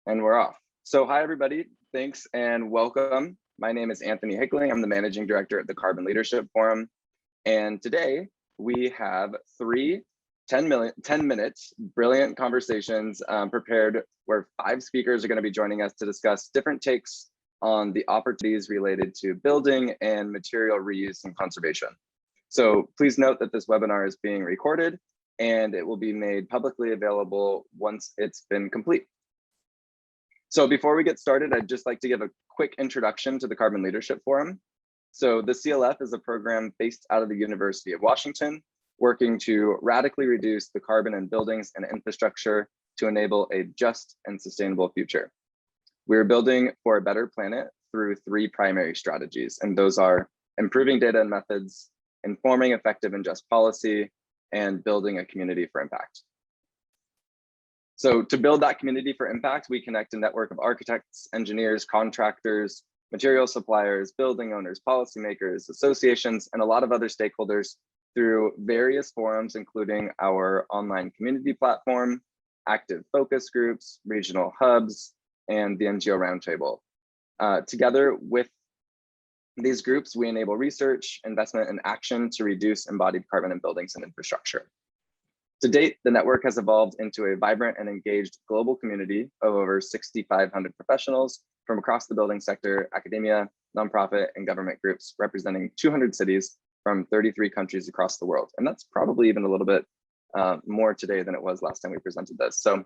And we're off. So hi, everybody. Thanks and welcome. My name is Anthony Hickling. I'm the Managing Director at the Carbon Leadership Forum. And today we have three 10-minute brilliant conversations prepared where 5 speakers are going to be joining us to discuss different takes on the opportunities related to building and material reuse and conservation. So please note that this webinar is being recorded and it will be made publicly available once it's been complete. So before we get started, I'd just like to give a quick introduction to the Carbon Leadership Forum. So the CLF is a program based out of the University of Washington, working to radically reduce the carbon in buildings and infrastructure to enable a just and sustainable future. We're building for a better planet through 3 primary strategies, and those are improving data and methods, informing effective and just policy, and building a community for impact. So to build that community for impact, we connect a network of architects, engineers, contractors, material suppliers, building owners, policymakers, associations, and a lot of other stakeholders through various forums, including our online community platform, active focus groups, regional hubs, and the NGO Roundtable. Together with these groups, we enable research, investment, and action to reduce embodied carbon in buildings and infrastructure. To date, the network has evolved into a vibrant and engaged global community of over 6,500 professionals from across the building sector, academia, nonprofit, and government groups representing 200 cities from 33 countries across the world. And that's probably even a little bit more today than it was last time we presented this. So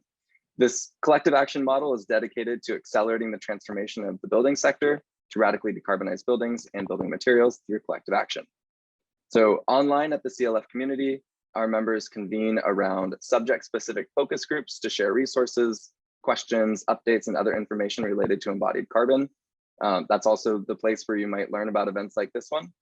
this collective action model is dedicated to accelerating the transformation of the building sector to radically decarbonize buildings and building materials through collective action. So online at the CLF community, our members convene around subject-specific focus groups to share resources, questions, updates, and other information related to embodied carbon. That's also the place where you might learn about events like this one.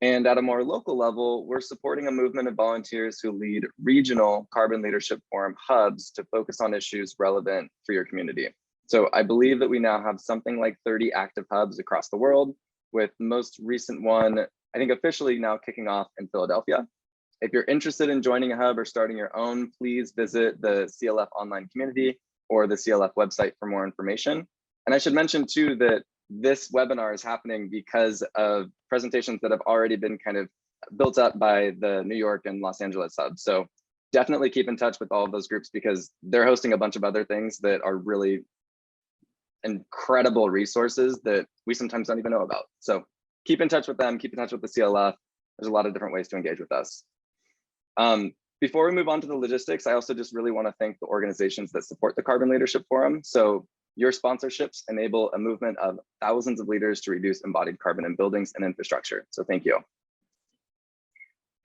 And at a more local level, we're supporting a movement of volunteers who lead regional Carbon Leadership Forum hubs to focus on issues relevant for your community. So I believe that we now have something like 30 active hubs across the world, with most recent one, I think officially now kicking off in Philadelphia. If you're interested in joining a hub or starting your own, please visit the CLF online community or the CLF website for more information. And I should mention too that this webinar is happening because of presentations that have already been kind of built up by the New York and Los Angeles hubs. So definitely keep in touch with all of those groups because they're hosting a bunch of other things that are really incredible resources that we sometimes don't even know about. So keep in touch with them, keep in touch with the CLF. There's a lot of different ways to engage with us. Before we move on to the logistics, I also just really want to thank the organizations that support the Carbon Leadership Forum. So your sponsorships enable a movement of thousands of leaders to reduce embodied carbon in buildings and infrastructure. So thank you.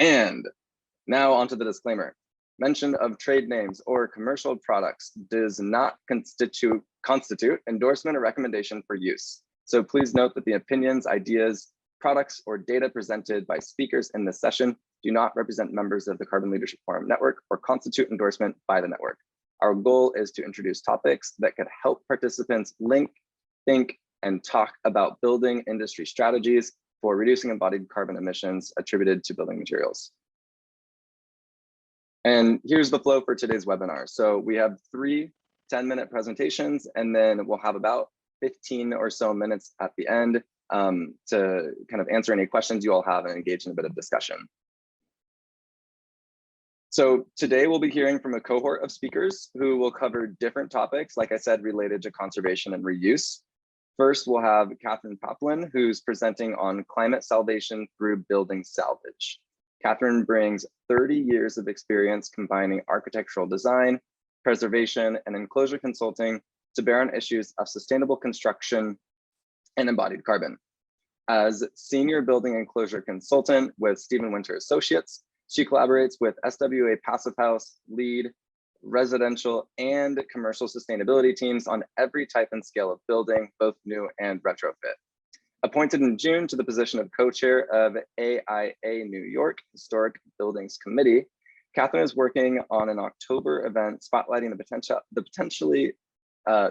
And now onto the disclaimer. Mention of trade names or commercial products does not constitute endorsement or recommendation for use. So please note that the opinions, ideas, products, or data presented by speakers in this session do not represent members of the Carbon Leadership Forum network or constitute endorsement by the network. Our goal is to introduce topics that could help participants link, think, and talk about building industry strategies for reducing embodied carbon emissions attributed to building materials. And here's the flow for today's webinar. So we have 3 10-minute presentations, and then we'll have about 15 or so minutes at the end to kind of answer any questions you all have and engage in a bit of discussion. So today we'll be hearing from a cohort of speakers who will cover different topics, like I said, related to conservation and reuse. First, we'll have Catherine Poplin, who's presenting on climate salvation through building salvage. Catherine brings 30 years of experience combining architectural design, preservation, and enclosure consulting to bear on issues of sustainable construction and embodied carbon. As senior building enclosure consultant with Stephen Winter Associates, she collaborates with SWA Passive House, LEED, residential, and commercial sustainability teams on every type and scale of building, both new and retrofit. Appointed in June to the position of co-chair of AIA New York Historic Buildings Committee, Catherine is working on an October event spotlighting the potentially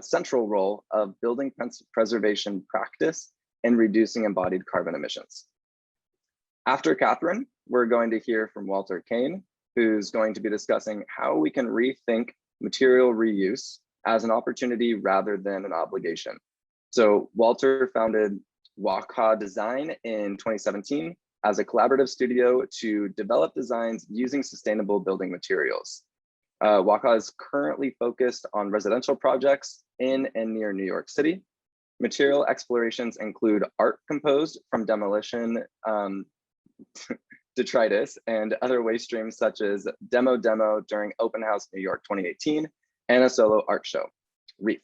central role of building preservation practice in reducing embodied carbon emissions. After Catherine, we're going to hear from Walter Kane, who's going to be discussing how we can rethink material reuse as an opportunity rather than an obligation. So Walter founded Waka Design in 2017 as a collaborative studio to develop designs using sustainable building materials. Waka is currently focused on residential projects in and near New York City. Material explorations include art composed from demolition, detritus, and other waste streams such as Demo during Open House New York 2018, and a solo art show, Reef,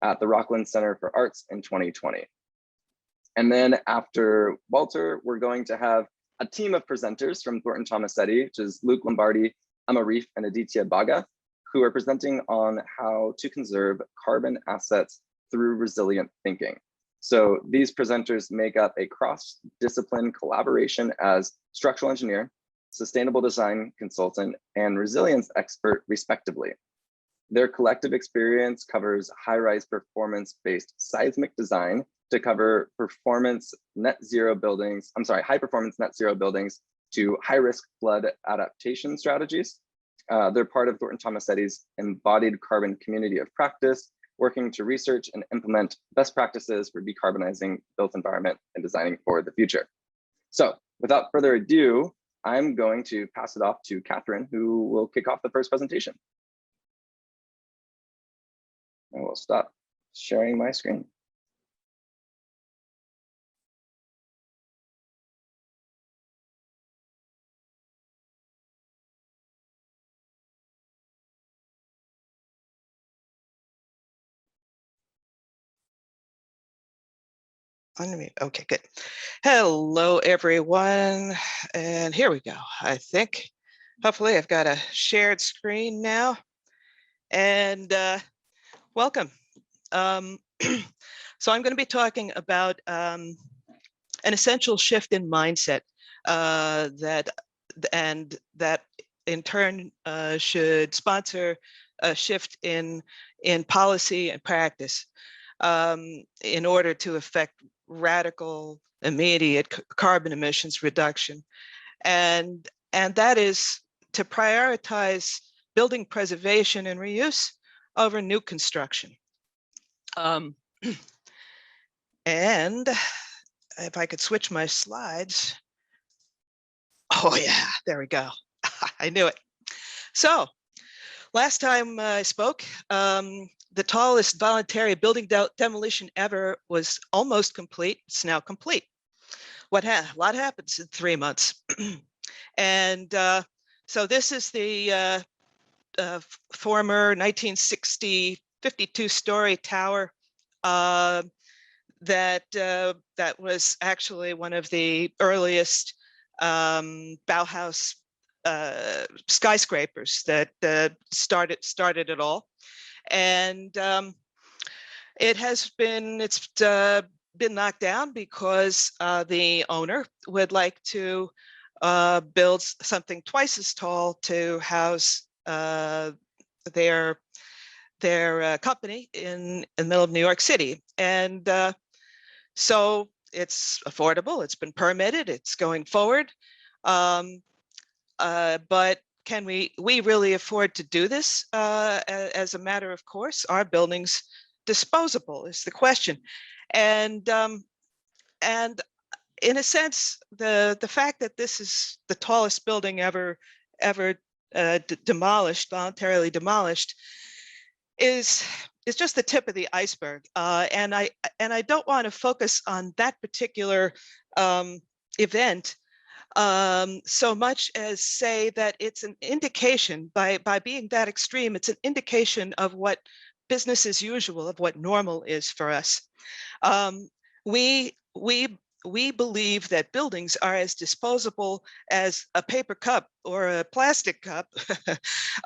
at the Rockland Center for Arts in 2020. And then after Walter, we're going to have a team of presenters from Thornton Tomasetti, which is Luke Lombardi, Emma Reef, and Aditya Bhagat, who are presenting on how to conserve carbon assets through resilient thinking. So these presenters make up a cross-discipline collaboration as structural engineer, sustainable design consultant, and resilience expert, respectively. Their collective experience covers high-rise performance-based seismic design to cover performance net zero buildings, high performance net zero buildings to high-risk flood adaptation strategies. They're part of Thornton Tomasetti's embodied carbon community of practice, working to research and implement best practices for decarbonizing built environment and designing for the future. So without further ado, I'm going to pass it off to Catherine, who will kick off the first presentation. I will stop sharing my screen. Unmute. Okay, good. Hello, everyone. And here we go. I think hopefully I've got a shared screen now. And welcome. So I'm going to be talking about an essential shift in mindset that in turn should sponsor a shift in policy and practice in order to affect radical, immediate carbon emissions reduction. And that is to prioritize building preservation and reuse over new construction. And if I could switch my slides. Oh yeah, there we go. I knew it. So last time I spoke, the tallest voluntary building demolition ever was almost complete. It's now complete. A lot happens in 3 months. And so this is the former 1960 52-story tower that was actually one of the earliest Bauhaus skyscrapers that started it all. And it's been knocked down because the owner would like to build something twice as tall to house their company in the middle of New York City. And so it's affordable, it's been permitted, it's going forward. But can we really afford to do this as a matter of course? Are buildings disposable is the question. And in a sense, the fact that this is the tallest building ever demolished, voluntarily demolished, is just the tip of the iceberg. And I don't want to focus on that particular event so much as say that it's an indication, by being that extreme, it's an indication of what business as usual, of what normal is for us. We believe that buildings are as disposable as a paper cup or a plastic cup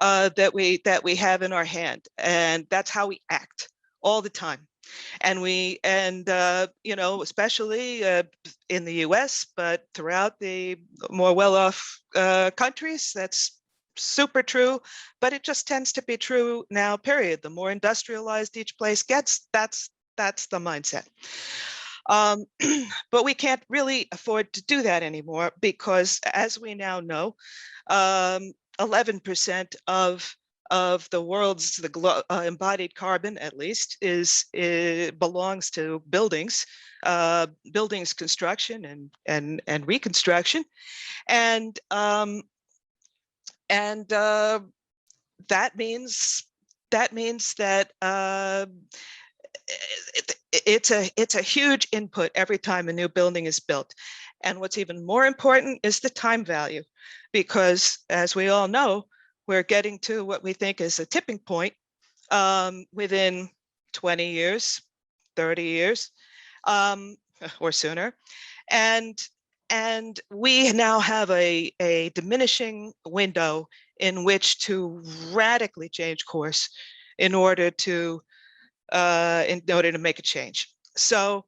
that we have in our hand, and that's how we act all the time. And you know, especially in the US, but throughout the more well-off countries, that's super true, but it just tends to be true now, period. The more industrialized each place gets, that's the mindset. But we can't really afford to do that anymore because, as we now know, 11% of of the world's embodied carbon, at least, belongs to buildings, buildings construction and reconstruction, and that means that it's a huge input every time a new building is built. And what's even more important is the time value, because as we all know, we're getting to what we think is a tipping point within 20 years, 30 years, or sooner. And we now have a diminishing window in which to radically change course in order to make a change. So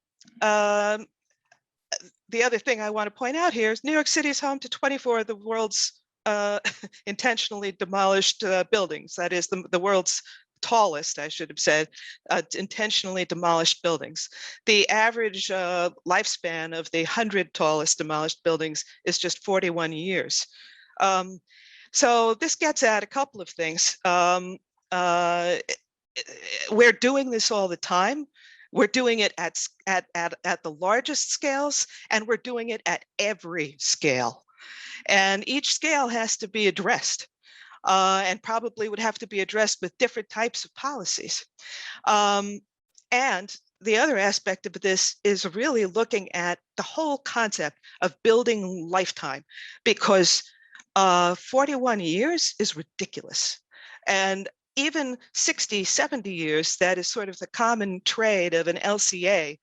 the other thing I want to point out here is New York City is home to 24 of the world's intentionally demolished buildings. That is the world's tallest, I should have said, intentionally demolished buildings. The average lifespan of the 100 tallest demolished buildings is just 41 years. So this gets at a couple of things. We're doing this all the time. We're doing it at the largest scales, and we're doing it at every scale. And each scale has to be addressed, and probably would have to be addressed with different types of policies. And the other aspect of this is really looking at the whole concept of building lifetime, because 41 years is ridiculous. And even 60, 70 years, that is sort of the common trade of an LCA,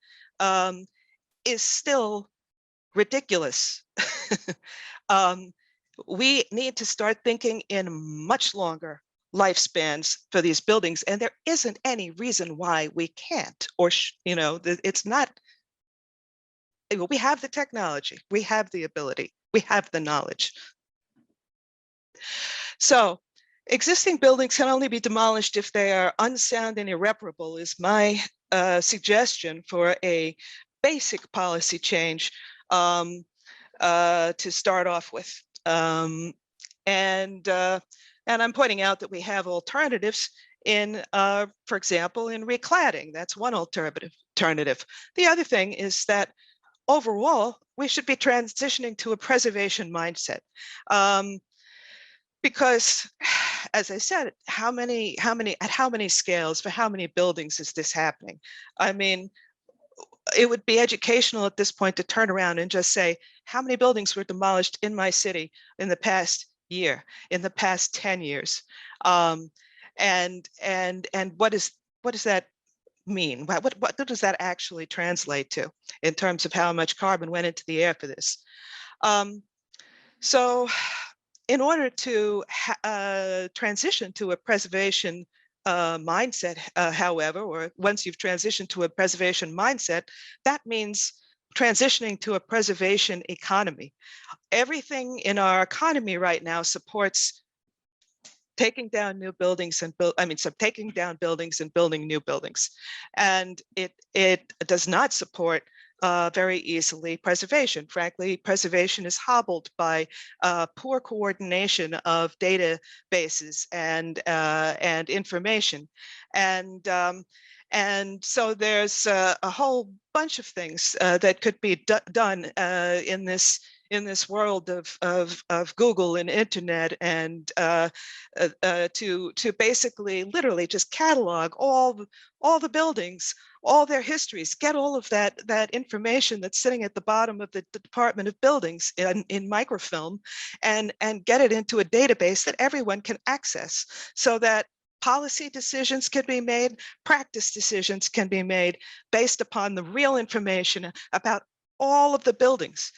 is still ridiculous. We need to start thinking in much longer lifespans for these buildings, and there isn't any reason why we can't, or it's not. We have the technology, we have the ability, we have the knowledge. So existing buildings can only be demolished if they are unsound and irreparable, is my suggestion for a basic policy change to start off with. And I'm pointing out that we have alternatives in, for example, in recladding. That's one alternative. The other thing is that overall, we should be transitioning to a preservation mindset. Because, as I said, at how many scales, for how many buildings is this happening? I mean, it would be educational at this point to turn around and just say, how many buildings were demolished in my city in the past year, in the past 10 years? And what does that mean? What does that actually translate to in terms of how much carbon went into the air for this? So in order to transition to a preservation mindset, however, or once you've transitioned to a preservation mindset, that means transitioning to a preservation economy. Everything in our economy right now supports taking down new buildings and taking down buildings and building new buildings, and it does not support very easily preservation. Frankly, preservation is hobbled by poor coordination of databases and information, and so there's a whole bunch of things that could be done in this world of Google and internet, and to basically literally just catalog all the buildings, all their histories, get all of that information that's sitting at the bottom of the Department of Buildings in microfilm, and get it into a database that everyone can access, so that policy decisions can be made, practice decisions can be made based upon the real information about all of the buildings.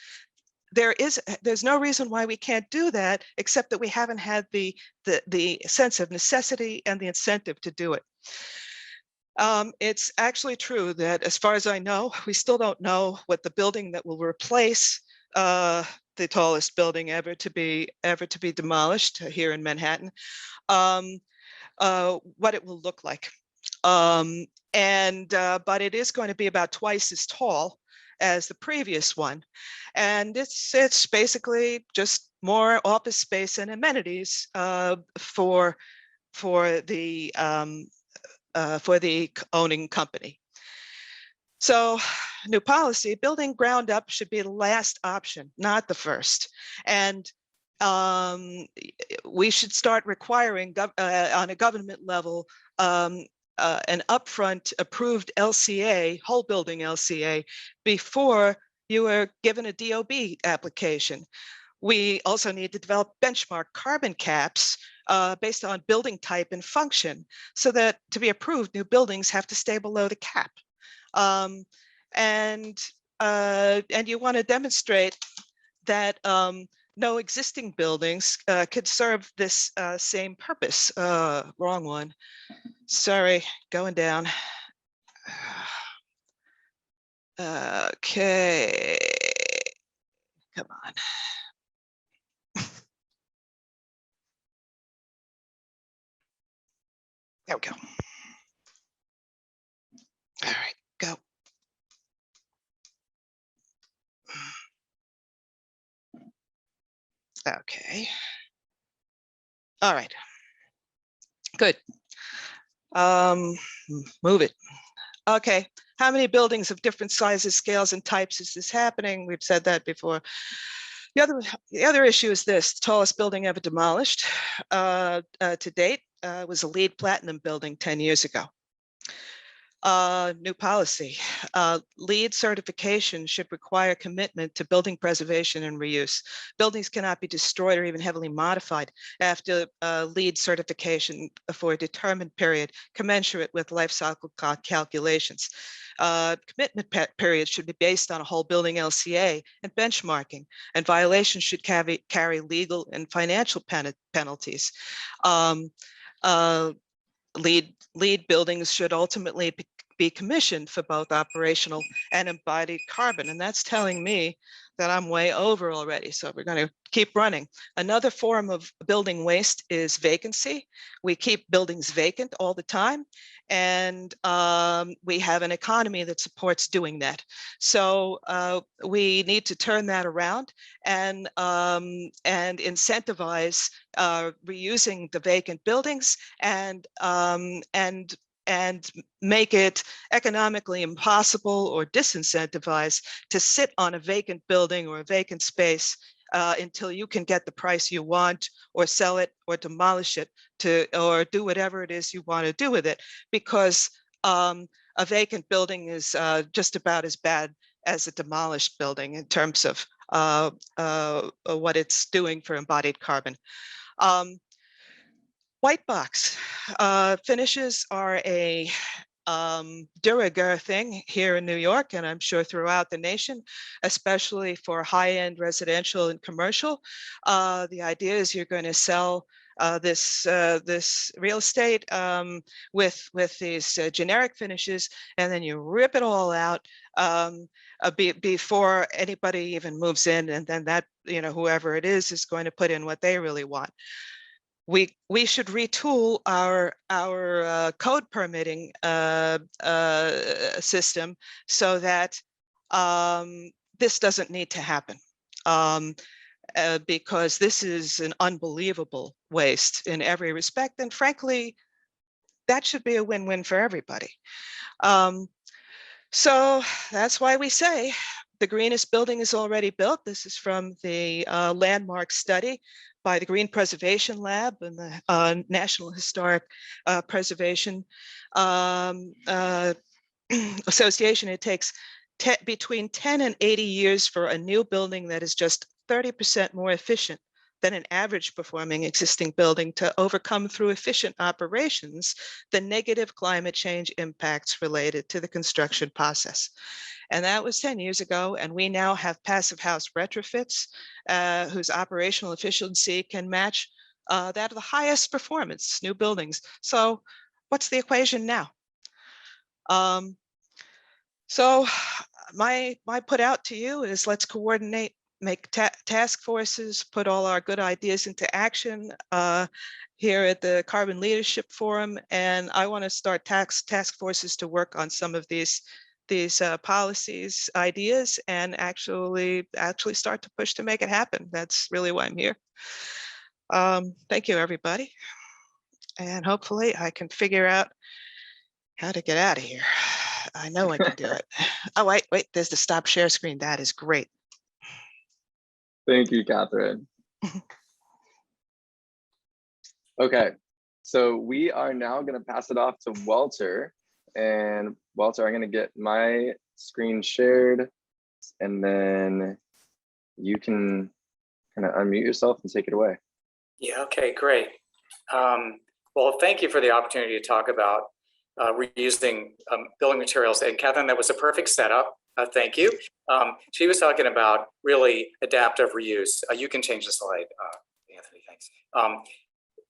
There's no reason why we can't do that, except that we haven't had the sense of necessity and the incentive to do it. It's actually true that, as far as I know, we still don't know what the building that will replace the tallest building ever to be demolished here in Manhattan, what it will look like. But it is going to be about twice as tall as the previous one, and it's basically just more office space and amenities for for the owning company. So, new policy, building ground up should be the last option, not the first. And we should start requiring on a government level an upfront approved LCA, whole building LCA, before you are given a DOB application. We also need to develop benchmark carbon caps based on building type and function, so that to be approved, new buildings have to stay below the cap. And you want to demonstrate that no existing buildings could serve this same purpose. Wrong one. Sorry, going down. Okay, come on. There we go. All right, go. Okay. All right. Good. Move it. Okay. How many buildings of different sizes, scales, and types is this happening? We've said that before. The other issue is this: the tallest building ever demolished to date was a LEED Platinum building 10 years ago. New policy. LEED certification should require commitment to building preservation and reuse. Buildings cannot be destroyed or even heavily modified after LEED certification for a determined period commensurate with life cycle calculations. Commitment period should be based on a whole building LCA and benchmarking, and violations should carry legal and financial penalties. LEED buildings should ultimately be commissioned for both operational and embodied carbon. And that's telling me that I'm way over already. So we're going to keep running. Another form of building waste is vacancy. We keep buildings vacant all the time. And we have an economy that supports doing that. So we need to turn that around and incentivize reusing the vacant buildings and make it economically impossible or disincentivize to sit on a vacant building or a vacant space until you can get the price you want, or sell it, or demolish it, or do whatever it is you want to do with it, because a vacant building is just about as bad as a demolished building in terms of what it's doing for embodied carbon. White box finishes are a de rigueur thing here in New York, and I'm sure throughout the nation, especially for high-end residential and commercial. The idea is you're going to sell this real estate with these generic finishes, and then you rip it all out before anybody even moves in, and then that, whoever it is going to put in what they really want. We should retool our code permitting system so that this doesn't need to happen, because this is an unbelievable waste in every respect, and frankly, that should be a win-win for everybody. So that's why we say the greenest building is already built. This is from the landmark study by the Green Preservation Lab and the National Historic Preservation Association. It takes between 10 and 80 years for a new building that is just 30% more efficient than an average performing existing building to overcome through efficient operations the negative climate change impacts related to the construction process. And that was 10 years ago, and we now have passive house retrofits whose operational efficiency can match that of the highest performance new buildings. So what's the equation now? So my put out to you is, let's coordinate, make task forces, put all our good ideas into action here at the Carbon Leadership Forum. And I want to start task forces to work on some of these policies, ideas, and actually start to push to make it happen. That's really why I'm here. Thank you, everybody. And hopefully I can figure out how to get out of here. I know I can do it. Oh, wait, there's the stop share screen. That is great. Thank you, Catherine. Okay, so we are now going to pass it off to Walter. And Walter, I'm going to get my screen shared, and then you can kind of unmute yourself and take it away. Yeah, okay, great. Well, thank you for the opportunity to talk about reusing building materials. And Catherine, that was a perfect setup. Thank you. She was talking about really adaptive reuse. You can change the slide, Anthony, thanks.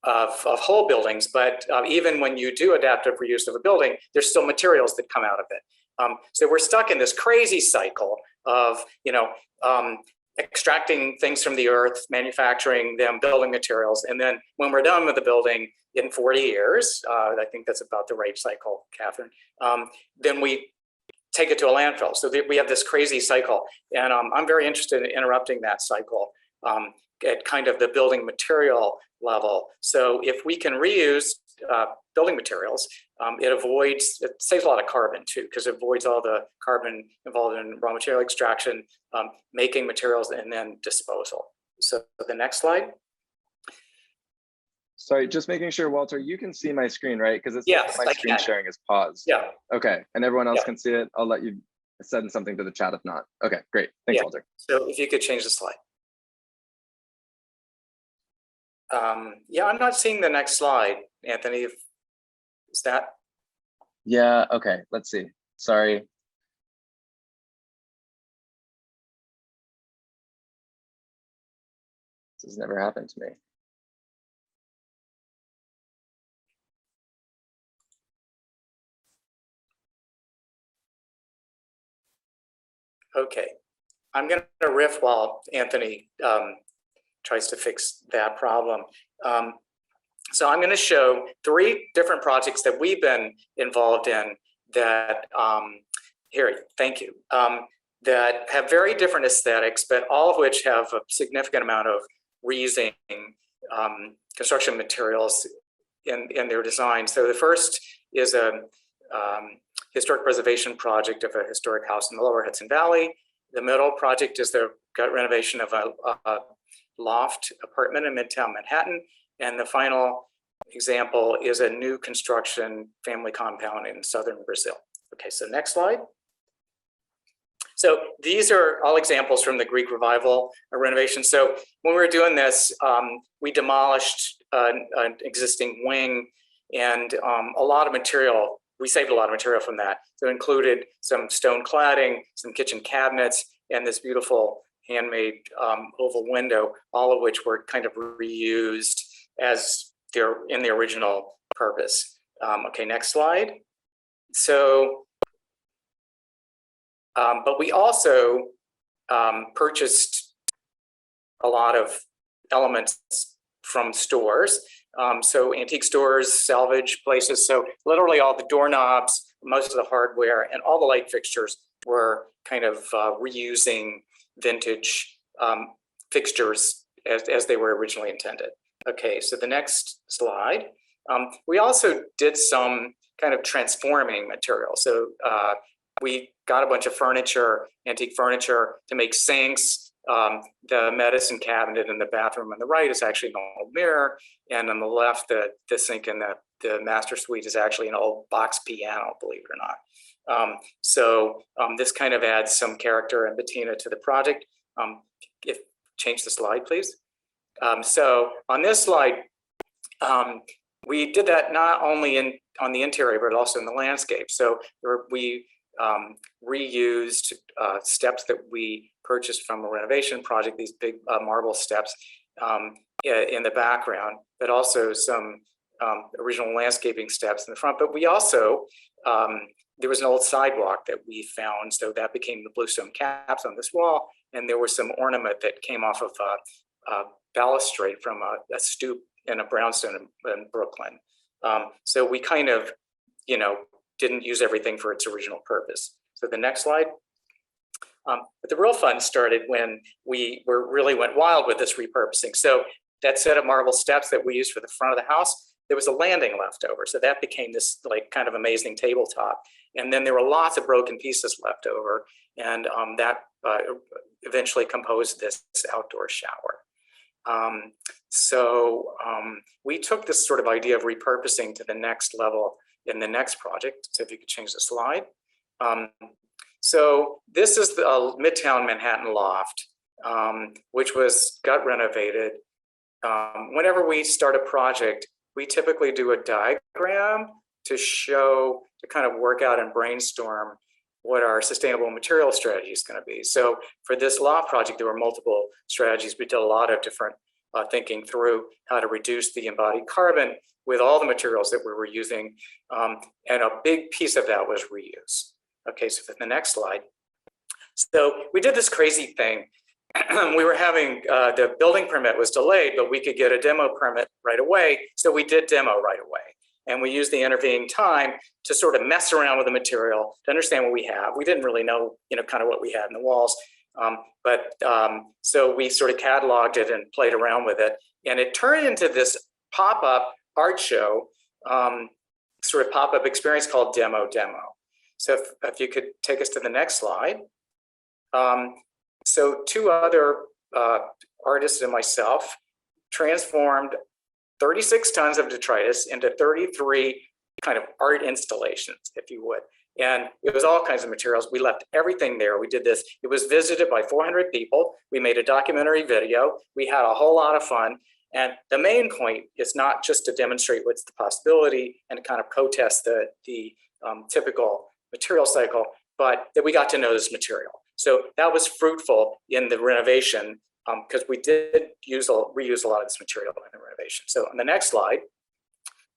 Of whole buildings, but even when you do adaptive reuse of a building, there's still materials that come out of it. So we're stuck in this crazy cycle of, extracting things from the earth, manufacturing them, building materials, and then when we're done with the building in 40 years, I think that's about the right cycle, Catherine, then we take it to a landfill. So we have this crazy cycle, and I'm very interested in interrupting that cycle at kind of the building material level. So if we can reuse building materials, it saves a lot of carbon too, because it avoids all the carbon involved in raw material extraction, making materials, and then disposal. So the next slide. Sorry, just making sure, Walter, you can see my screen, right? Because it's yes, my screen sharing is paused. Yeah. Okay, and everyone else Yeah. can see it. I'll let you send something to the chat if not. Okay, great. Thanks, Yeah. Walter. So if you could change the slide. Yeah, I'm not seeing the next slide, Anthony. Is that? Yeah, okay, let's see. Sorry. This has never happened to me. Okay, I'm going to riff while Anthony tries to fix that problem. So I'm going to show 3 different projects that we've been involved in that, here, thank you, that have very different aesthetics, but all of which have a significant amount of reusing construction materials in their design. So the first is a historic preservation project of a historic house in the lower Hudson Valley. The middle project is the renovation of a loft apartment in Midtown Manhattan. And the final example is a new construction family compound in southern Brazil. Okay, so next slide. So these are all examples from the Greek Revival renovation. So when we were doing this, we demolished an existing wing, and a lot of material, we saved a lot of material from that. So it included some stone cladding, some kitchen cabinets, and this beautiful handmade oval window, all of which were kind of reused as they're in the original purpose. Okay, next slide. So, but we also purchased a lot of elements from stores. So antique stores, salvage places. So literally all the doorknobs, most of the hardware, and all the light fixtures were kind of reusing vintage fixtures as they were originally intended. Okay, so the next slide. We also did some kind of transforming material. So we got a bunch of furniture, antique furniture, to make sinks. The medicine cabinet in the bathroom on the right is actually an old mirror, and on the left, the sink in the master suite is actually an old box piano, believe it or not. So this kind of adds some character and patina to the project. Change the slide, please. So on this slide, we did that not only on the interior, but also in the landscape. So we reused steps that we purchased from a renovation project, these big marble steps in the background, but also some original landscaping steps in the front. But we also, there was an old sidewalk that we found, so that became the bluestone caps on this wall, and there was some ornament that came off of a balustrade from a stoop in a brownstone in Brooklyn. So we kind of, didn't use everything for its original purpose. So the next slide. But the real fun started when we really went wild with this repurposing. So that set of marble steps that we used for the front of the house, there was a landing left over. So that became this like kind of amazing tabletop. And then there were lots of broken pieces left over. And that eventually composed this outdoor shower. We took this sort of idea of repurposing to the next level in the next project. So if you could change the slide. So this is the Midtown Manhattan loft, which got renovated. Whenever we start a project, we typically do a diagram to kind of work out and brainstorm what our sustainable material strategy is going to be. So for this loft project, there were multiple strategies. We did a lot of different thinking through how to reduce the embodied carbon with all the materials that we were using. And a big piece of that was reuse. Okay, so for the next slide. So we did this crazy thing. We were having, the building permit was delayed, but we could get a demo permit right away. So we did demo right away. And we used the intervening time to sort of mess around with the material, to understand what we have. We didn't really know, kind of what we had in the walls. So we sort of cataloged it and played around with it. And it turned into this pop-up art show, sort of pop-up experience called Demo. So if you could take us to the next slide. So two other artists and myself transformed 36 tons of detritus into 33 kind of art installations, if you would. And it was all kinds of materials. We left everything there. We did this. It was visited by 400 people. We made a documentary video. We had a whole lot of fun. And the main point is not just to demonstrate what's the possibility and kind of protest the typical material cycle, but that we got to know this material. So that was fruitful in the renovation because we did reuse a lot of this material in the renovation. So on the next slide,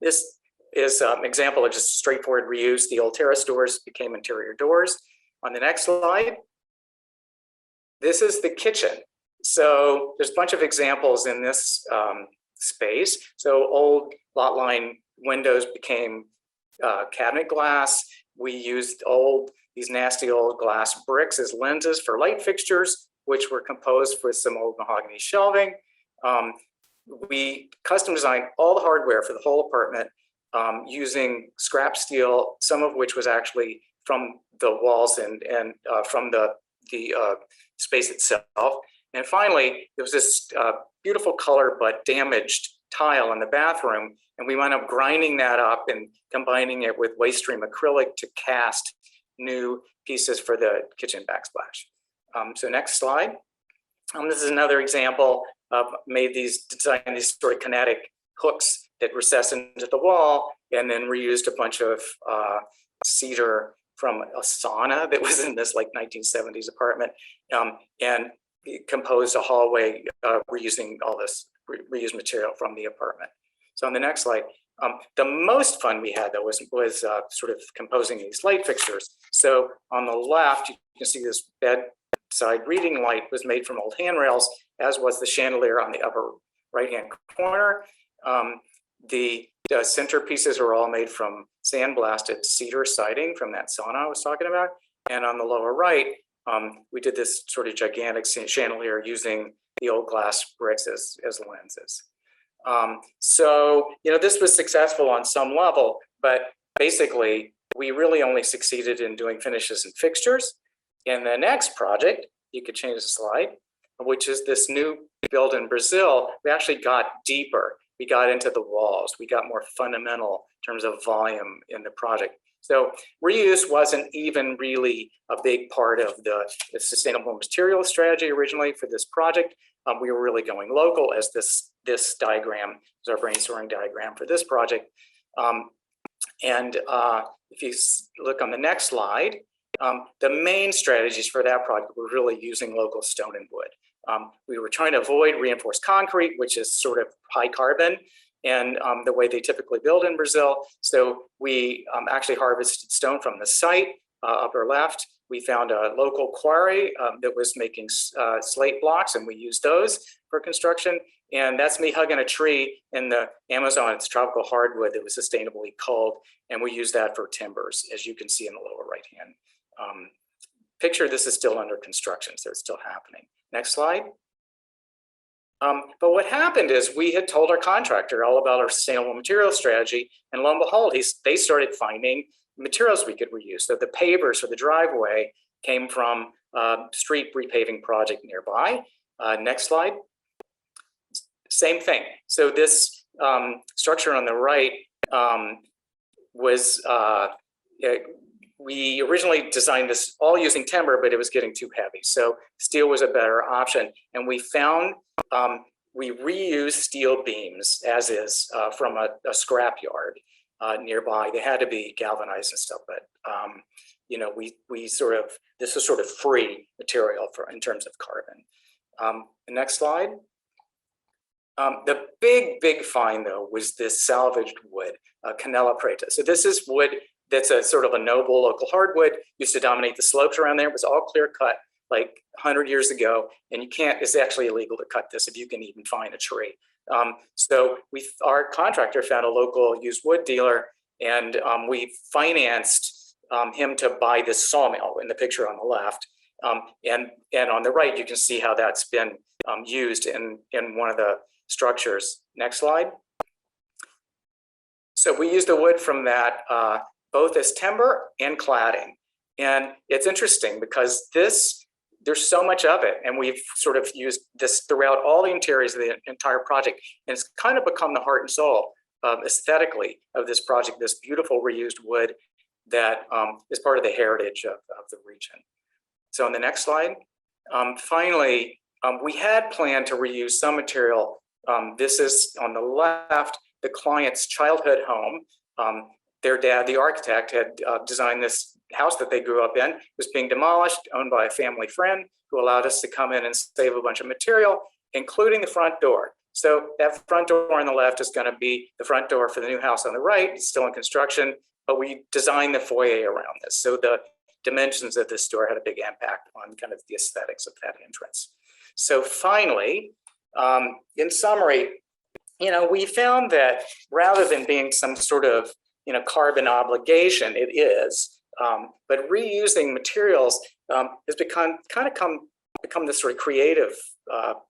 this is an example of just straightforward reuse. The old TERRACE doors became interior doors. On the next slide, this is the kitchen. So there's a bunch of examples in this space. So old lot line windows became cabinet glass. We used these nasty old glass bricks as lenses for light fixtures, which were composed with some old mahogany shelving. We custom designed all the hardware for the whole apartment using scrap steel, some of which was actually from the walls and from the space itself. And finally, there was this beautiful color but damaged tile in the bathroom, and we wound up grinding that up and combining it with waste stream acrylic to cast new pieces for the kitchen backsplash. So next slide. This is another example of designed these sort of kinetic hooks that recess into the wall, and then reused a bunch of cedar from a sauna that was in this like 1970s apartment, and composed a hallway reusing all this reused material from the apartment. So on the next slide, the most fun we had though was sort of composing these light fixtures. So on the left, you can see this bedside reading light was made from old handrails, as was the chandelier on the upper right-hand corner. The centerpieces are all made from sandblasted cedar siding from that sauna I was talking about. And on the lower right, we did this sort of gigantic chandelier using the old glass bricks as lenses. So, this was successful on some level, but basically we really only succeeded in doing finishes and fixtures. In the next project, you could change the slide, which is this new build in Brazil. We actually got deeper. We got into the walls. We got more fundamental in terms of volume in the project. So reuse wasn't even really a big part of the sustainable material strategy originally for this project. We were really going local as this diagram is our brainstorming diagram for this project. If you look on the next slide, the main strategies for that project were really using local stone and wood. We were trying to avoid reinforced concrete, which is sort of high carbon, and the way they typically build in Brazil. So we actually harvested stone from the site, upper left. We found a local quarry that was making slate blocks, and we used those for construction. And that's me hugging a tree in the Amazon. It's tropical hardwood that was sustainably culled, and we use that for timbers, as you can see in the lower right-hand picture. This is still under construction, so it's still happening. Next slide. But what happened is we had told our contractor all about our sustainable material strategy, and lo and behold, they started finding materials we could reuse. So the pavers for the driveway came from a street repaving project nearby. Next slide. Same thing. So this structure on the right was, we originally designed this all using timber, but it was getting too heavy. So steel was a better option. And we found, we reused steel beams as is from a scrap yard nearby. They had to be galvanized and stuff, but you know, we sort of, this was sort of free material for in terms of carbon. Next slide. The big find though was this salvaged wood, CANELA PRETA. So this is wood that's a sort of a noble local hardwood, used to dominate the slopes around there. It was all clear cut like 100 years ago, and you can't, it's actually illegal to cut this if you can even find a tree. So our contractor found a local used wood dealer, and we financed him to buy this sawmill in the picture on the left. And on the right, you can see how that's been used in one of the structures. Next slide. So we used the wood from that both as timber and cladding. And it's interesting because there's so much of it, and we've sort of used this throughout all the interiors of the entire project. And it's kind of become the heart and soul aesthetically of this project, this beautiful reused wood that is part of the heritage of the region. So on the next slide, finally, we had planned to reuse some material. This is on the left, the client's childhood home. Their dad, the architect, had designed this house that they grew up in. It was being demolished, owned by a family friend who allowed us to come in and save a bunch of material, including the front door. So that front door on the left is going to be the front door for the new house on the right. It's still in construction, but we designed the foyer around this. So the dimensions of this door had a big impact on kind of the aesthetics of that entrance. So finally, in summary, you know, we found that rather than being some sort of, you know, carbon obligation, it is, but reusing materials has become this sort of creative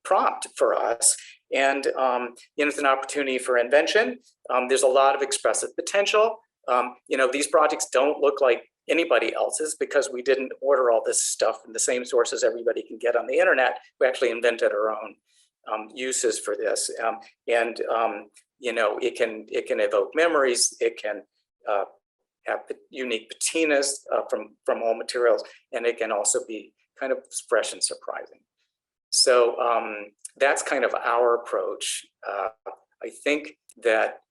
prompt for us. And you know, it's an opportunity for invention. There's a lot of expressive potential. You know, these projects don't look like anybody else's because we didn't order all this stuff from the same sources everybody can get on the internet. We actually invented our own uses for this. You know, it can evoke memories. It can have unique patinas from all materials, and it can also be kind of fresh and surprising. So that's kind of our approach. I think that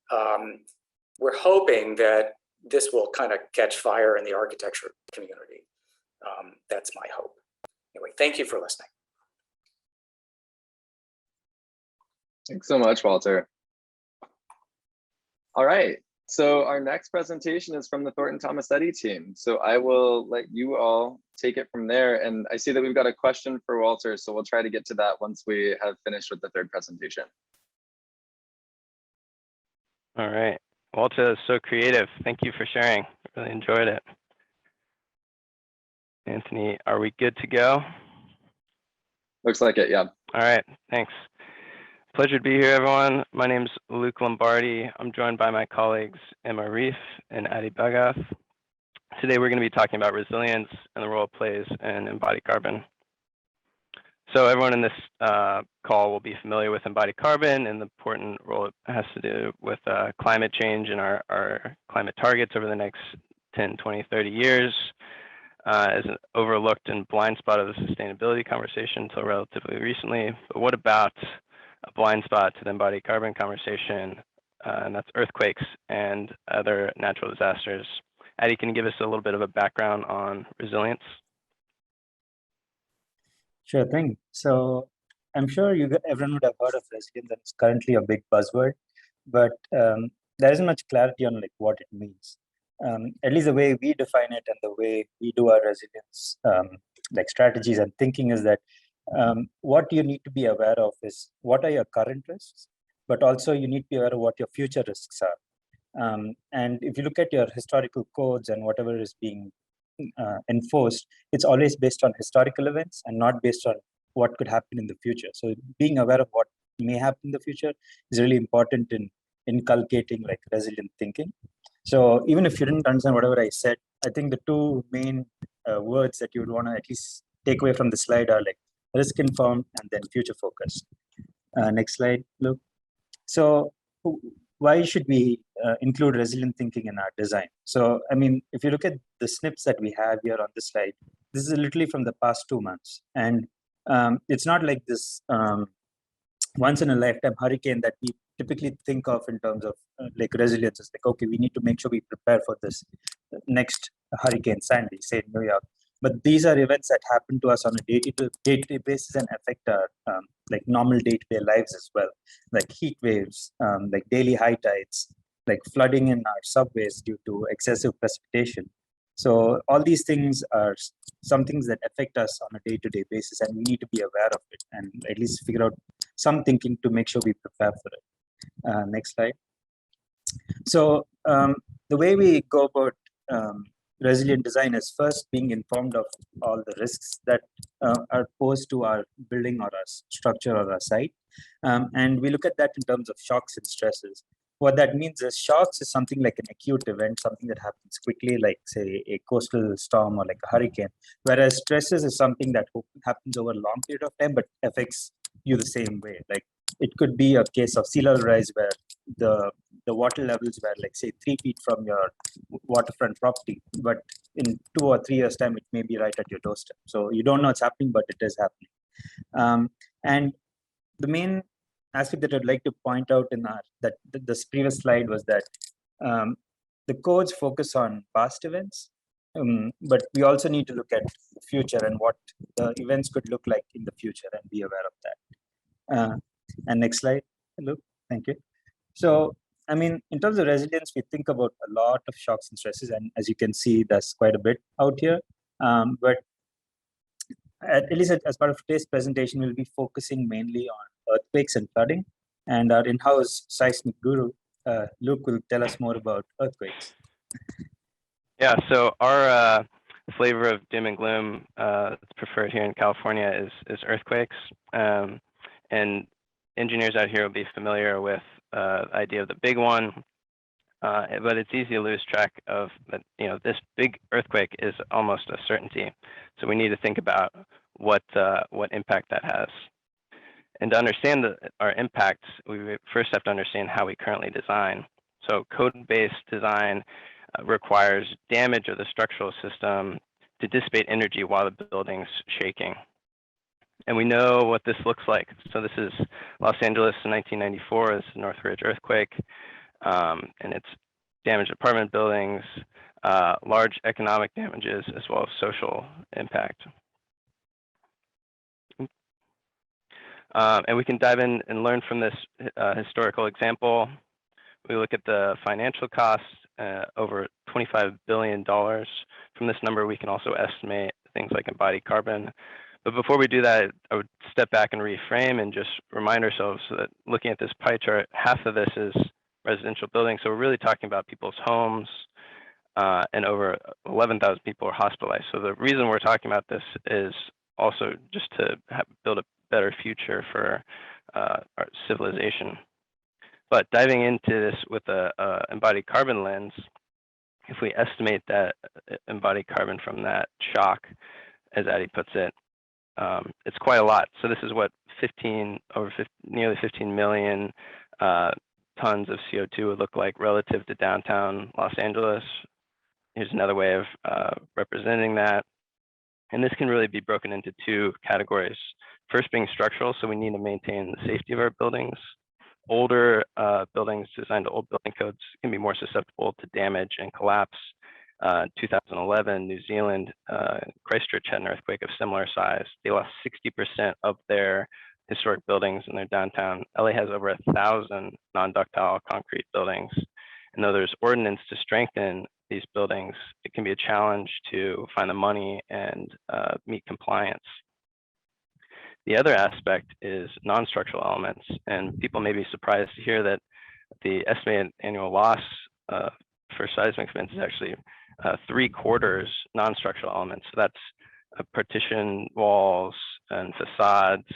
we're hoping that this will kind of catch fire in the architecture community. That's my hope. Anyway, thank you for listening. Thanks so much, Walter. All right, so our next presentation is from the Thornton Tomasetti team. So I will let you all take it from there. And I see that we've got a question for Walter, so we'll try to get to that once we have finished with the third presentation. All right, Walter is so creative. Thank you for sharing. Really enjoyed it. Anthony, are we good to go? Looks like it, yeah. All right, thanks. Pleasure to be here, everyone. My name is Luke Lombardi. I'm joined by my colleagues Emma Reef and Adi Bagath. Today, we're going to be talking about resilience and the role it plays in embodied carbon. So everyone in this call will be familiar with embodied carbon and the important role it has to do with climate change and our climate targets over the next 10, 20, 30 years. As an overlooked and blind spot of the sustainability conversation until relatively recently. But what about a blind spot to the embodied carbon conversation, and that's earthquakes and other natural disasters? Adi, can you give us a little bit of a background on resilience? Sure thing. So I'm sure everyone would have heard of resilience, and it's currently a big buzzword, but there isn't much clarity on like what it means. At least the way we define it and the way we do our resilience like strategies and thinking is that what you need to be aware of is what are your current risks, but also you need to be aware of what your future risks are. And if you look at your historical codes and whatever is being enforced, it's always based on historical events and not based on what could happen in the future. So being aware of what may happen in the future is really important in inculcating like resilient thinking. So even if you didn't understand whatever I said, I think the two main words that you would want to at least take away from the slide are like risk informed and then future focused. Next slide, Luke. So why should we include resilient thinking in our design? So, I mean, if you look at the snips that we have here on this slide, this is literally from the past 2 months. And it's not like this once in a lifetime hurricane that we typically think of in terms of like resilience. It's like, okay, we need to make sure we prepare for this next Hurricane Sandy, say in New York. But these are events that happen to us on a day-to-day basis and affect our like normal day-to-day lives as well, like heat waves, like daily high tides, like flooding in our subways due to excessive precipitation. So all these things are some things that affect us on a day-to-day basis, and we need to be aware of it and at least figure out some thinking to make sure we prepare for it. Next slide. So the way we go about resilient design is first being informed of all the risks that are posed to our building or our structure or our site. And we look at that in terms of shocks and stresses. What that means is shocks is something like an acute event, something that happens quickly, like say a coastal storm or like a hurricane, whereas stresses is something that happens over a long period of time, but affects you the same way. Like it could be a case of sea level rise where the water levels were like say 3 feet from your waterfront property, but in 2 or 3 years time, it may be right at your doorstep. So you don't know it's happening, but it is happening. And the main aspect that I'd like to point out in this previous slide was that the codes focus on past events, but we also need to look at the future and what the events could look like in the future and be aware of that. And next slide, Luke, thank you. So, I mean, in terms of resilience, we think about a lot of shocks and stresses, and as you can see, there's quite a bit out here. But at least as part of today's presentation, we'll be focusing mainly on earthquakes and flooding. And our in-house seismic guru, Luke, will tell us more about earthquakes. Yeah, so our flavor of doom and gloom that's preferred here in California is earthquakes. And engineers out here will be familiar with the idea of the big one, but it's easy to lose track of that. You know, this big earthquake is almost a certainty. So we need to think about what impact that has. And to understand our impacts, we first have to understand how we currently design. So code-based design requires damage of the structural system to dissipate energy while the building's shaking. And we know what this looks like. So this is Los Angeles in 1994, this is Northridge earthquake, and it's damaged apartment buildings, large economic damages, as well as social impact. And we can dive in and learn from this historical example. We look at the financial costs, over $25 billion. From this number, we can also estimate things like embodied carbon. But before we do that, I would step back and reframe and just remind ourselves that looking at this pie chart, half of this is residential buildings. So we're really talking about people's homes, and over 11,000 people are hospitalized. So the reason we're talking about this is also just to build a better future for our civilization. But diving into this with a embodied carbon lens, if we estimate that embodied carbon from that shock, as Adi puts it, it's quite a lot. So this is what nearly 15 million tons of CO2 would look like relative to downtown Los Angeles. Here's another way of representing that. And this can really be broken into 2 categories. First being structural, so we need to maintain the safety of our buildings. Older buildings designed to old building codes can be more susceptible to damage and collapse. 2011, New Zealand, Christchurch had an earthquake of similar size. They lost 60% of their historic buildings in their downtown. LA has over 1,000 non-ductile concrete buildings. And though there's ordinance to strengthen these buildings, it can be a challenge to find the money and meet compliance. The other aspect is non-structural elements, and people may be surprised to hear that the estimated annual loss for seismic events is actually 3/4 non-structural elements. So that's partition walls and facades.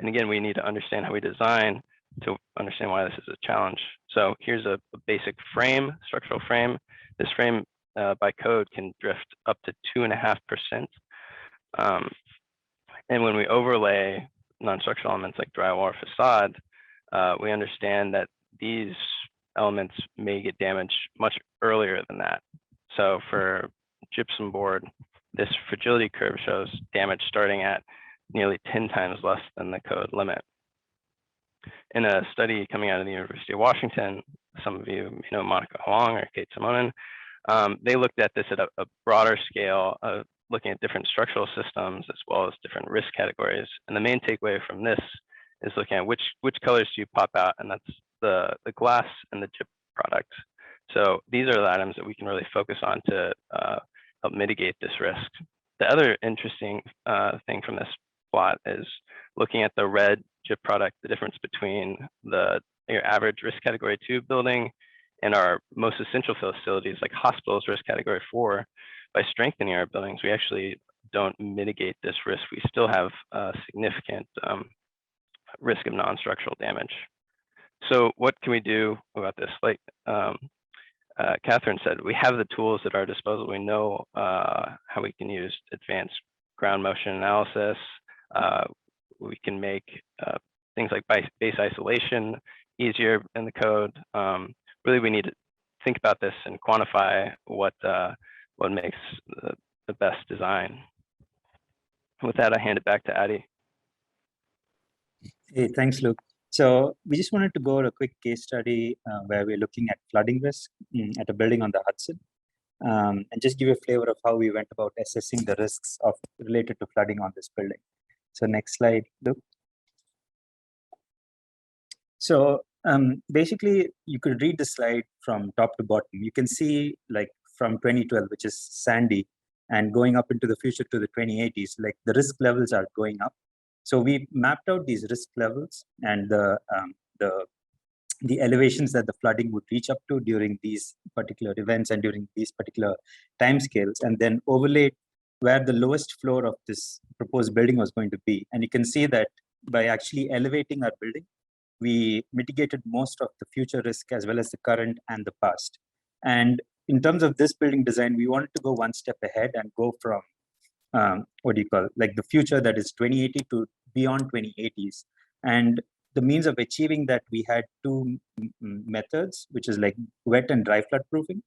And again, we need to understand how we design to understand why this is a challenge. So here's a basic frame, structural frame. This frame by code can drift up to 2.5%. And when we overlay non-structural elements like drywall or facade, we understand that these elements may get damaged much earlier than that. So for gypsum board, this fragility curve shows damage starting at nearly 10 times less than the code limit. In a study coming out of the University of Washington, some of you may know Monica Huang or Kate Simonin, they looked at this at a broader scale, looking at different structural systems as well as different risk categories. And the main takeaway from this is looking at which colors do you pop out, and that's the glass and the chip products. So these are the items that we can really focus on to help mitigate this risk. The other interesting thing from this plot is looking at the red chip product, the difference between your average risk category 2 building and our most essential facilities like hospitals risk category 4. By strengthening our buildings, we actually don't mitigate this risk. We still have significant risk of non-structural damage. So what can we do about this? Like Catherine said, we have the tools at our disposal. We know how we can use advanced ground motion analysis. We can make things like base isolation easier in the code. Really, we need to think about this and quantify what makes the best design. With that, I hand it back to Adi. Hey, thanks, Luke. So we just wanted to go over a quick case study where we're looking at flooding risk at a building on the Hudson, and just give you a flavor of how we went about assessing the risks related to flooding on this building. So next slide, Luke. So basically, you could read the slide from top to bottom. You can see like from 2012, which is Sandy, and going up into the future to the 2080s, like the risk levels are going up. So we mapped out these risk levels and the elevations that the flooding would reach up to during these particular events and during these particular timescales, and then overlaid where the lowest floor of this proposed building was going to be. And you can see that by actually elevating our building, we mitigated most of the future risk as well as the current and the past. And in terms of this building design, we wanted to go one step ahead and go from like the future that is 2080 to beyond 2080s. And the means of achieving that, we had two methods, which is like wet and dry flood proofing.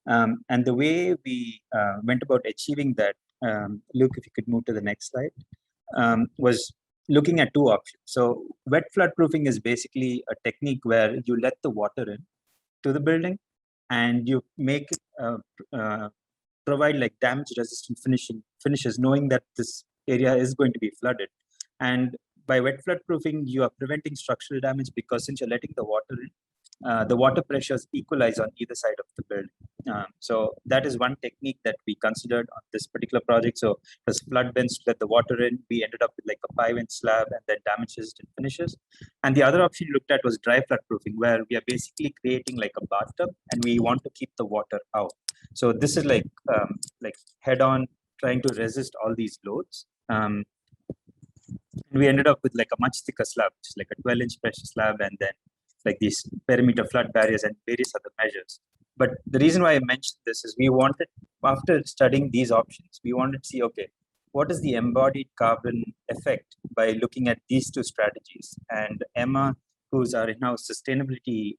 And the way we went about achieving that, Luke, if you could move to the next slide, was looking at two options. So wet flood proofing is basically a technique where you let the water in to the building and you make provide like damage resistant finishes, knowing that this area is going to be flooded. And by wet flood proofing, you are preventing structural damage because since you're letting the water in, the water pressures equalize on either side of the building. So that is one technique that we considered on this particular project. So it was flood vents to let the water in. We ended up with like a 5-inch slab and then damage resistant finishes. And the other option looked at was dry flood proofing, where we are basically creating like a bathtub and we want to keep the water out. So this is like head on trying to resist all these loads. We ended up with like a much thicker slab, which is like a 12-inch pressure slab, and then like these perimeter flood barriers and various other measures. But the reason why I mentioned this is we wanted, after studying these options, we wanted to see, okay, what is the embodied carbon effect by looking at these two strategies? And Emma, who's our in-house sustainability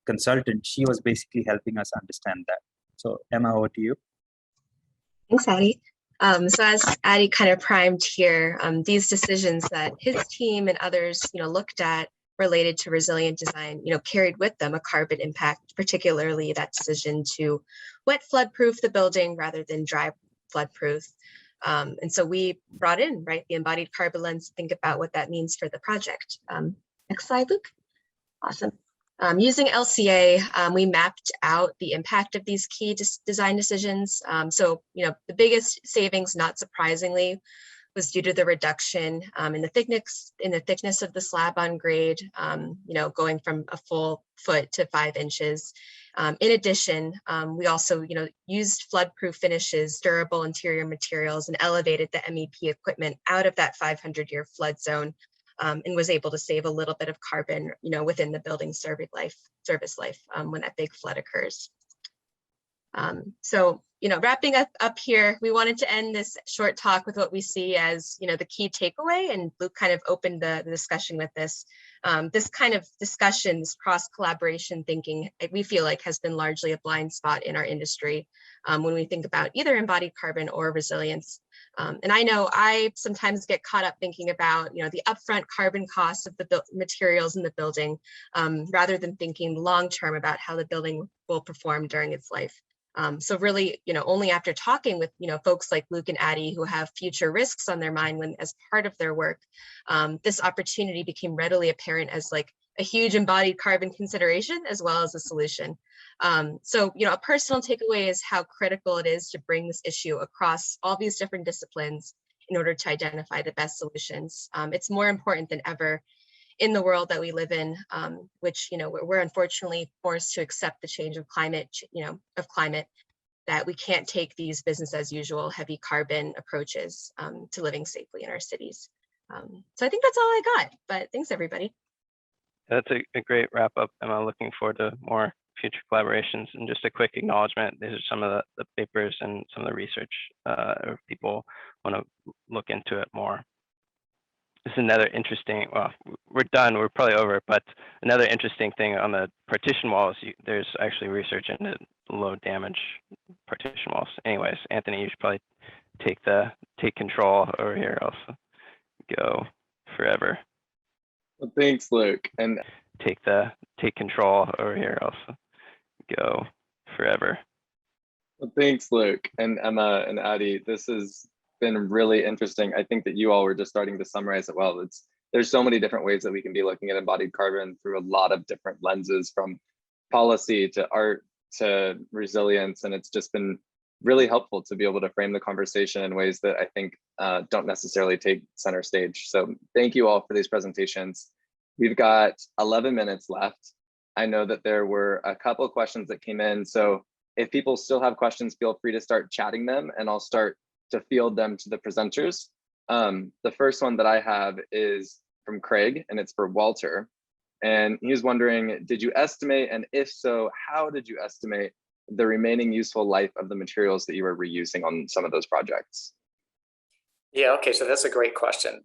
consultant, she was basically helping us understand that. So Emma, over to you. Thanks, Adi. So as Adi kind of primed here, these decisions that his team and others, looked at related to resilient design, carried with them a carbon impact, particularly that decision to wet flood proof the building rather than dry flood proof. And so we brought in, the embodied carbon lens to think about what that means for the project. Next slide, Luke. Awesome. Using LCA, we mapped out the impact of these key design decisions. So, the biggest savings, not surprisingly, was due to the reduction in the thickness of the slab on grade, going from a full foot to 5 inches. In addition, we also, used flood-proof finishes, durable interior materials, and elevated the MEP equipment out of that 500-year flood zone and was able to save a little bit of carbon, within the building service life when that big flood occurs. So, wrapping up here, we wanted to end this short talk with what we see as, the key takeaway, and Luke kind of opened the discussion with this. This kind of discussion, this cross-collaboration thinking, we feel like has been largely a blind spot in our industry when we think about either embodied carbon or resilience. And I know I sometimes get caught up thinking about, the upfront carbon costs of the materials in the building, rather than thinking long-term about how the building will perform during its life. So really, only after talking with, folks like Luke and Addie who have future risks on their mind when as part of their work, this opportunity became readily apparent as like a huge embodied carbon consideration as well as a solution. So, a personal takeaway is how critical it is to bring this issue across all these different disciplines in order to identify the best solutions. It's more important than ever in the world that we live in, which, we're unfortunately forced to accept the change of climate, that we can't take these business as usual heavy carbon approaches to living safely in our cities. So I think that's all I got, but thanks everybody. That's a great wrap up, and I'm looking forward to more future collaborations. And just a quick acknowledgement, these are some of the papers and some of the research if people want to look into it more. This is another interesting, well, we're done, we're probably over, but another interesting thing on the partition walls, there's actually research into low damage partition walls. Anyways, Anthony, you should probably take control over here, else go forever. Well, thanks, Luke. And take control over here, else go forever. well, thanks, Luke and Emma and Addie. This has been really interesting. I think that you all were just starting to summarize it well. There's so many different ways that we can be looking at embodied carbon through a lot of different lenses, from policy to art to resilience, and it's just been really helpful to be able to frame the conversation in ways that I think don't necessarily take center stage. So thank you all for these presentations. We've got 11 minutes left. I know that there were a couple of questions that came in, so if people still have questions, feel free to start chatting them, and I'll start to field them to the presenters. The first one that I have is from Craig, and it's for Walter. And he's wondering, did you estimate, and if so, how did you estimate the remaining useful life of the materials that you were reusing on some of those projects? Yeah, okay, so that's a great question.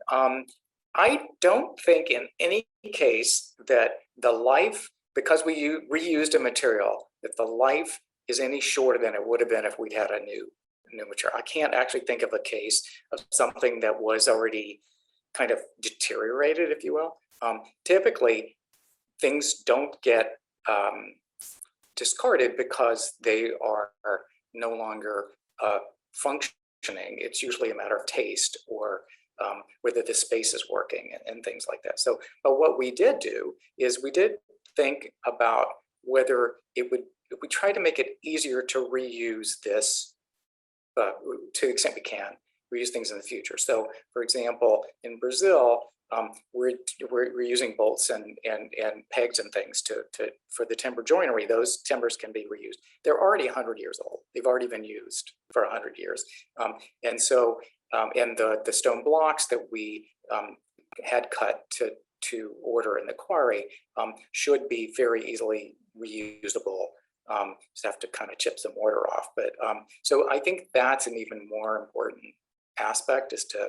I don't think in any case that the life, because we reused a material, that the life is any shorter than it would have been if we'd had a new material. I can't actually think of a case of something that was already kind of deteriorated, if you will. Typically, things don't get discarded because they are no longer functioning. It's usually a matter of taste or whether the space is working and things like that. So, but what we did do is we did think about whether it would, if we try to make it easier to reuse this to the extent we can, reuse things in the future. So, for example, in Brazil, we're using bolts and pegs and things for the timber joinery. Those timbers can be reused. They're already 100 years old. They've already been used for 100 years. And so, and the stone blocks that we had cut to order in the quarry should be very easily reusable. Just have to kind of chip some mortar off. But so I think that's an even more important aspect, is to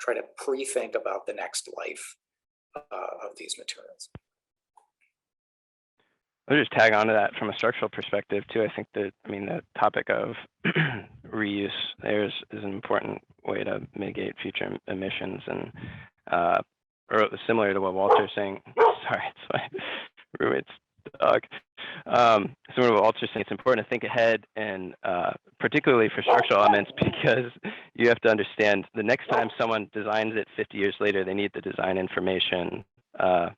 try to pre-think about the next life of these materials. I'll just tag on to that from a structural perspective too. I think that, the topic of reuse there is an important way to mitigate future emissions, and or similar to what Walter's saying. Sorry, it's my roommate's dog. Similar to what Walter's saying, it's important to think ahead, and particularly for structural elements, because you have to understand the next time someone designs it 50 years later, they need the design information to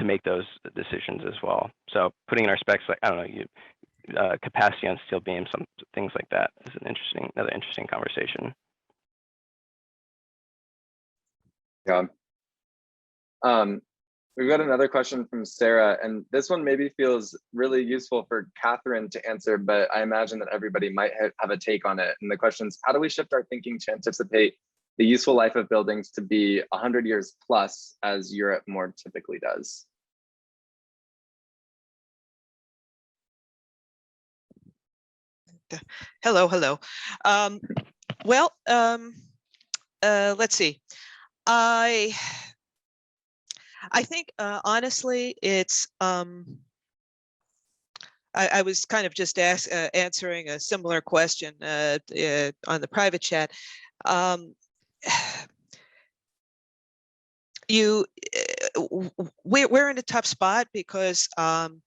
make those decisions as well. So putting in our specs, like, I don't know, capacity on steel beams, some things like that is another interesting conversation. Yeah. We've got another question from Sarah, and this one maybe feels really useful for Catherine to answer, but I imagine that everybody might have a take on it. And the question is, how do we shift our thinking to anticipate the useful life of buildings to be 100 years plus, as Europe more typically does. Hello, hello. Well, let's see. I think honestly, it's I was kind of just answering a similar question on the private chat. We're in a tough spot because in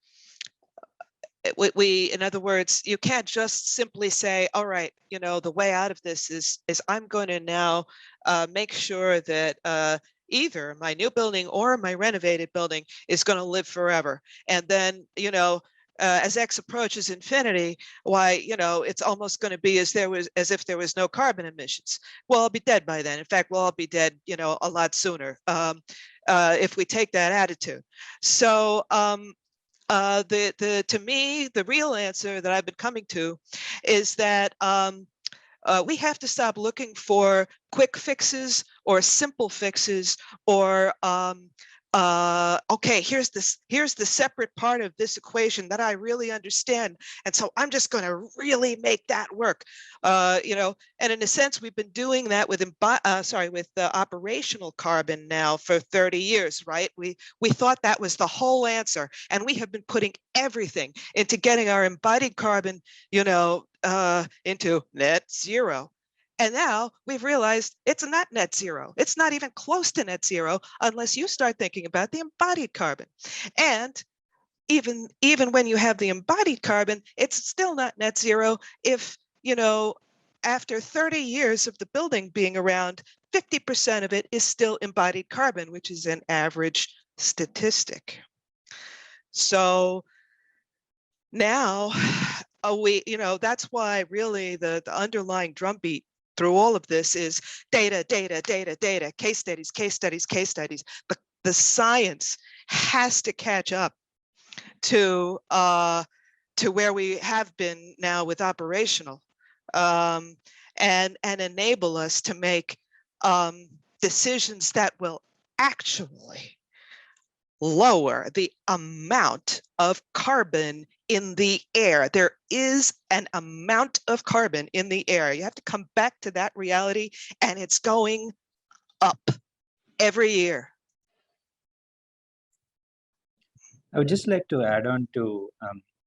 other words, you can't just simply say, all right, you know, the way out of this is I'm going to now make sure that either my new building or my renovated building is going to live forever. And then, you know, as X approaches infinity, why, you know, it's almost going to be as if there was no carbon emissions. Well, I'll be dead by then. In fact, we'll all be dead, you know, a lot sooner if we take that attitude. So to me, the real answer that I've been coming to is that we have to stop looking for quick fixes or simple fixes or okay, here's the separate part of this equation that I really understand, and so I'm just going to really make that work. You know, and in a sense, we've been doing that with operational carbon now for 30 years, right? We thought that was the whole answer, and we have been putting everything into getting our embodied carbon, you know, into net zero. And now we've realized it's not net zero. It's not even close to net zero unless you start thinking about the embodied carbon. And even when you have the embodied carbon, it's still not net zero if, you know, after 30 years of the building being around, 50% of it is still embodied carbon, which is an average statistic. So now you know, that's why really the underlying drumbeat through all of this is data, data, data, data, case studies, case studies, case studies. The science has to catch up to where we have been now with operational, and enable us to make decisions that will actually lower the amount of carbon in the air. There is an amount of carbon in the air. You have to come back to that reality, and it's going up every year. I would just like to add on to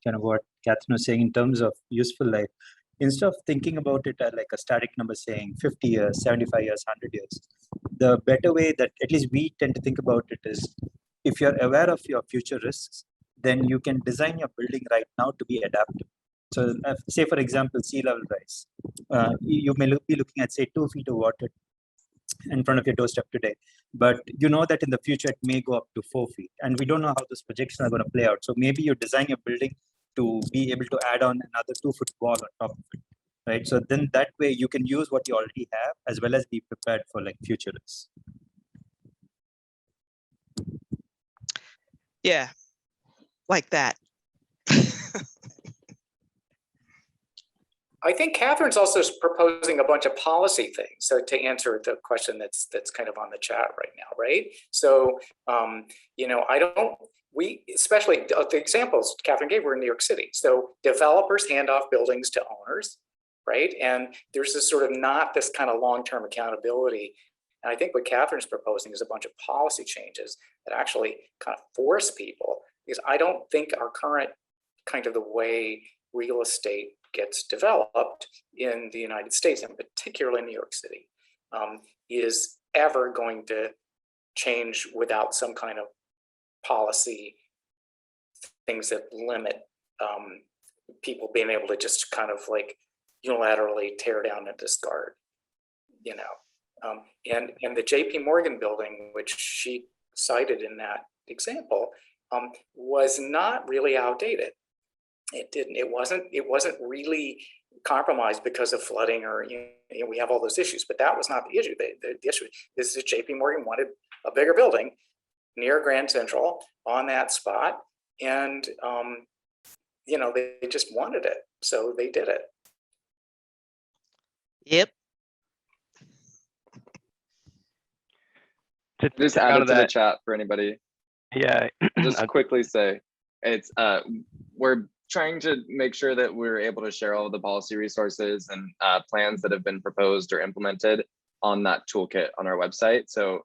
kind of what Catherine was saying in terms of useful life. Instead of thinking about it as like a static number saying 50 years, 75 years, 100 years, the better way that at least we tend to think about it is, if you're aware of your future risks, then you can design your building right now to be adaptive. So say, for example, sea level rise. You may be looking at, say, 2 feet of water in front of your doorstep today, but you know that in the future it may go up to 4 feet, and we don't know how those projections are going to play out. So maybe you design your building to be able to add on another 2-foot wall on top of it, right? So then that way you can use what you already have as well as be prepared for like future risks. Yeah, like that. I think Catherine's also proposing a bunch of policy things. So to answer the question that's kind of on the chat right now, right? So, you know, especially the examples Catherine gave were in New York City. So developers hand off buildings to owners, right? And there's this sort of not this kind of long-term accountability. And I think what Catherine's proposing is a bunch of policy changes that actually kind of force people, because I don't think our current kind of the way real estate gets developed in the United States, and particularly New York City, is ever going to change without some kind of policy things that limit people being able to just kind of like unilaterally tear down and discard, you know. And the JP Morgan building, which she cited in that example, was not really outdated. It wasn't really compromised because of flooding, or you know, we have all those issues, but that was not the issue. The issue is that JP Morgan wanted a bigger building near Grand Central on that spot, and you know, they just wanted it, so they did it. Yep. To Just come add out it of to the that, chat for anybody. yeah, I'll just quickly say it's we're trying to make sure that we're able to share all of the policy resources and plans that have been proposed or implemented on that toolkit on our website. So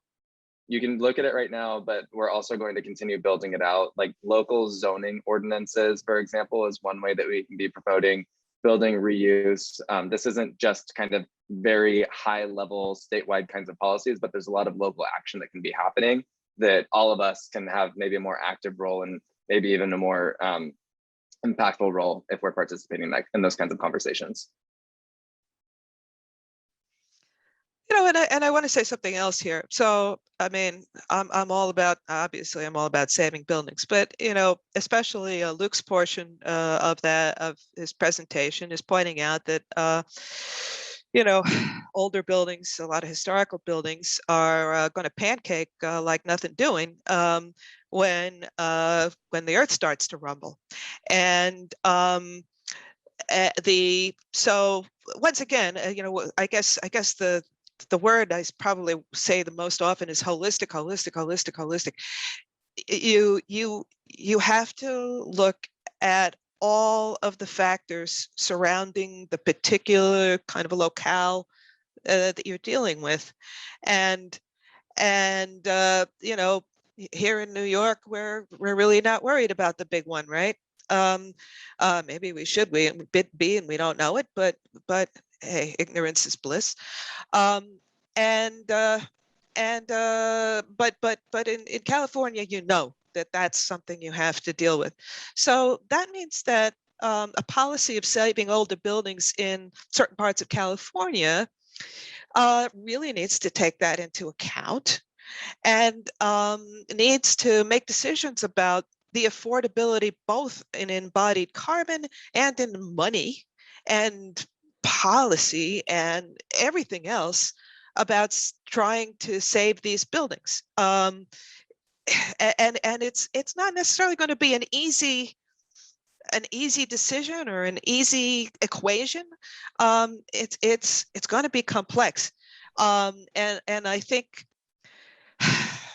you can look at it right now, but we're also going to continue building it out. Like local zoning ordinances, for example, is one way that we can be promoting building reuse. This isn't just kind of very high level statewide kinds of policies, but there's a lot of local action that can be happening that all of us can have maybe a more active role and maybe even a more impactful role if we're participating in those kinds of conversations. You know, and I want to say something else here. So, I mean, I'm all about, obviously, I'm all about saving buildings, but you know, especially Luke's portion of his presentation is pointing out that you know, older buildings, a lot of historical buildings are going to pancake like nothing doing when the earth starts to rumble, and so once again, you know, I guess the word I probably say the most often is holistic. You have to look at all of the factors surrounding the particular kind of a locale that you're dealing with, and you know, here in New York, we're really not worried about the big one, right? Maybe we should be, and we don't know it, but hey, ignorance is bliss. But in California, you know that's something you have to deal with. So that means that a policy of saving older buildings in certain parts of California really needs to take that into account, and needs to make decisions about the affordability both in embodied carbon and in money and policy and everything else about trying to save these buildings. And it's not necessarily going to be an easy decision or an easy equation. It's going to be complex, and I think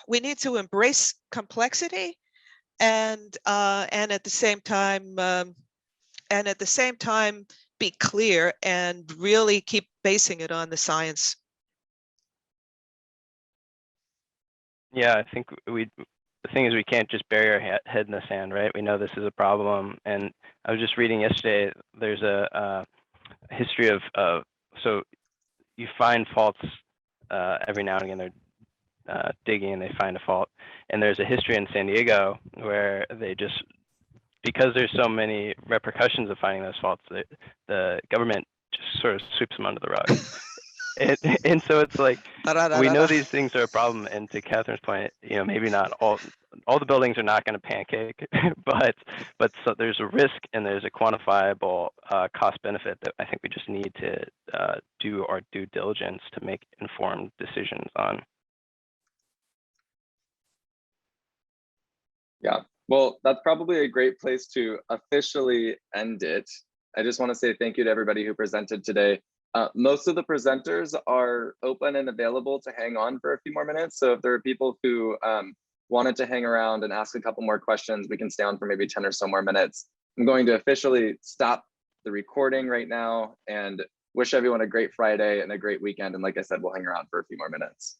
we need to embrace complexity, and at the same time be clear and really keep basing it on the science. yeah, I think the thing is we can't just bury our head in the sand, right? We know this is a problem, and I was just reading yesterday. There's a history of so you find faults every now and again. They're digging and they find a fault, and there's a history in San Diego where they just, because there's so many repercussions of finding those faults, the government just sort of sweeps them under the rug. And so it's like, we know these things are a problem, and to Catherine's point, you know, maybe not all the buildings are not going to pancake, but so there's a risk and there's a quantifiable cost benefit that I think we just need to do our due diligence to make informed decisions on. Yeah, well, that's probably a great place to officially end it. I just want to say thank you to everybody who presented today. Most of the presenters are open and available to hang on for a few more minutes. So if there are people who wanted to hang around and ask a couple more questions, we can stay on for maybe 10 or so more minutes. I'm going to officially stop the recording right now and wish everyone a great Friday and a great weekend. And like I said, we'll hang around for a few more minutes.